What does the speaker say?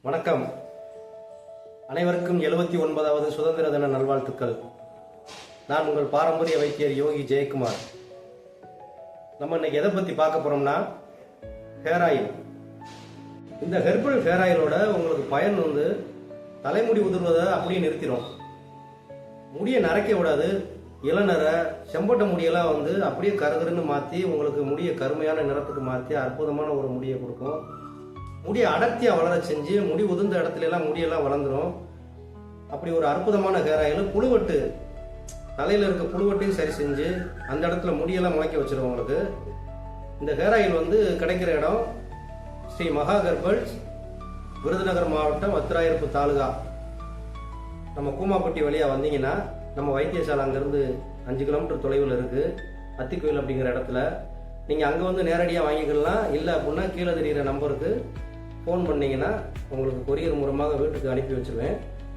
வணக்கம். அனைவருக்கும் 79வது சுதந்திர தின நல்வாழ்த்துக்கள். நான் உங்கள் பாரம்பரிய வைத்தியர் யோகி ஜெயக்குமார். நம்ம இன்னைக்கு எதை பற்றி பார்க்க போகிறோம்னா ஹேர் ஆயில். இந்த ஹெர்பல் ஹேர் ஆயிலோட உங்களுக்கு பயன் தலைமுடி உதிர்வதை அப்படியே நிறுத்திடும். முடியை நரைக்க விடாது. இளநரை செம்பட்ட முடியெல்லாம் அப்படியே கருகருன்னு மாற்றி உங்களுக்கு முடியை கருமையான நிறத்துக்கு மாற்றி அற்புதமான ஒரு முடியை கொடுக்கும். முடியை அடர்த்தியாக வளர செஞ்சு முடி உதிர்ந்த இடத்துல எல்லாம் முடியெல்லாம் வளர்ந்துடும். அப்படி ஒரு அற்புதமான ஹேர் ஆயில். புழுவட்டு, தலையில் இருக்க புழுவட்டையும் சரி செஞ்சு அந்த இடத்துல முடியெல்லாம் முளைக்க வச்சிடும் உங்களுக்கு. இந்த ஹேர் ஆயில் கிடைக்கிற இடம் ஸ்ரீ மகா ஹெர்பல்ஸ், விருதுநகர் மாவட்டம் வத்திராயிருப்பு தாலுகா. நம்ம கூமாப்பட்டி வழியாக வந்தீங்கன்னா நம்ம வைத்தியசாலை அங்கேருந்து 5 கிலோமீட்டர் தொலைவில் இருக்குது, அத்திக்கோயில் அப்படிங்கிற இடத்துல. நீங்கள் அங்கே நேரடியாக வாங்கிக்கலாம். இல்லை அப்படின்னா கீழே தெரிகிற நம்பருக்கு ஃபோன் பண்ணிங்கன்னா உங்களுக்கு கொரியர் மூலமாக வீட்டுக்கு அனுப்பி வச்சுருவேன்.